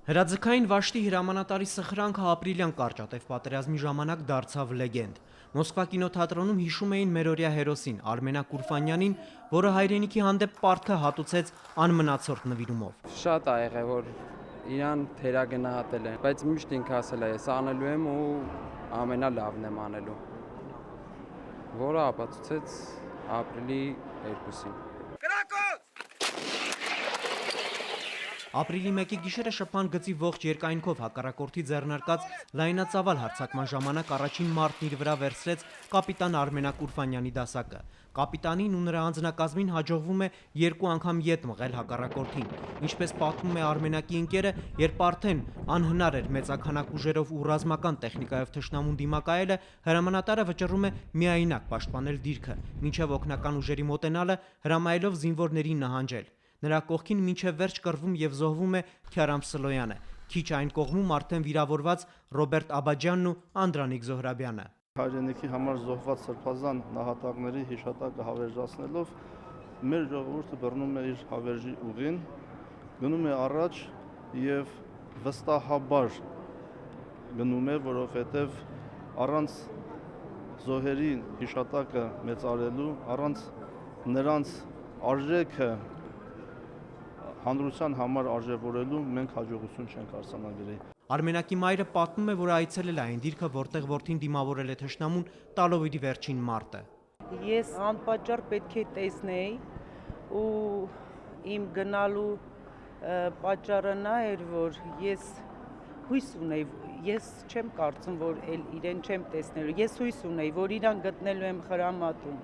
Հրաձգային վաշտի հրամանատարի սխրանքը ապրիլյան կարճատև պատերազմի ժամանակ դարձավ լեգենդ։ Մոսկվա կինոթատրոնում հիշում էին մերօրյա հերոսին Արմենակ Ուրֆանյանին, որը հայրենիքի հանդեպ պարտքը հատուցեց անմնացորդ նվիրումով։ Շատ ա եղել, որ իրան թերագնահատել են, բայց միշտ ինքը ասել է, ես անելու եմ ու ամենալավն եմ անելու, որը ապացուցեց ապրիլի 2-ին։ Ապրիլի 1-ի գիշերը շփման գծի ողջ երկայնքով հակառակորդի ձեռնարկած լայնածավալ հարձակման ժամանակ առաջին մարտն իր վրա վերցրեց կապիտան Արմենակ Ուրֆանյանի դասակը։ Կապիտանին ու նրա անձնակազմին հաջողվում է 2 անգամ ետ մղել հակառակորդին։ Ինչպես պատմում է Արմենակի ընկերը, երբ արդեն անհնար էր մեծաքանակ ուժերով ու ռազմական տեխնիկայով թշնամուն դիմակայելը, հրամանատարը վճռում է միայնակ պաշտպանել դիրքը, մինչև օգնական ուժերի մոտենալը հրամայելով զինվորներին նահանջել։ Նրա կողքին մինչև վերջ կռվում եւ զոհվում է Քյարամ Սլոյանը, քիչ այն կողմում արդեն վիրավորված Ռոբերտ Աբաջյանն ու Անդրանիկ Զոհրաբյանը։ Հայրենիքի համար զոհված սրբազան նահատակների հիշատակը հավերժացնելով մեր ժողովուրդը բռնում է իր հավերժի ուղին, գնում է առաջ եւ վստահաբար գնում է, որովհետեւ առանց զոհերի հիշատակը մեծարելու, առանց նրանց արժեքը հանրության համար արժևորելու մենք հաջողություն չենք արձանագրի։ Արմենակի մայրը պատմում է, որ այցելել է այն դիրքը, որտեղ որդին դիմավորել է թշնամուն տալով իր վերջին մարտը։ Ես անպատճառ պետք է տեսնեի ու իմ գնալու պատճառը նա էր, որ ես հույս ունեի, ես չեմ կարծում, որ իրեն չեմ տեսնելու, ես հույս ունեի, որ իրան գտնելու եմ խրամատում,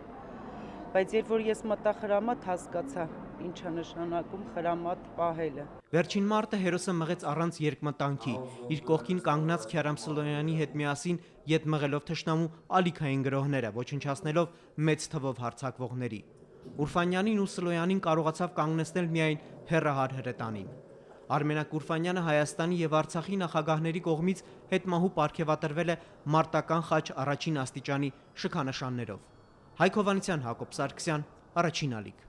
բայց երբ որ ես մտա խրամատ, հասկացա ինչա նշանակում խրամատ պահելը։ Վերջին մարտը հերոսը մղեց առանց երկմտանքի, իր կողքին կանգնած Քյարամ Սլոյանի հետ միասին ետ մղելով թշնամու ալիքային գրոհները, ոչնչացնելով մեծ թվով հարձակվողների։ Ուրֆանյանին ու Սլոյանին կարողացավ կանգնեցնել միայն հեռահար հրետանին։ Արմենակ Ուրֆանյանը Հայաստանի եւ Արցախի նախագահների կողմից հետմահու պարգևատրվել է մարտական խաչ առաջին աստիճանի շքանշաններով։ Հայկ Հովհաննիսյան, Հակոբ Սարգսյան, Առաջին ալիք։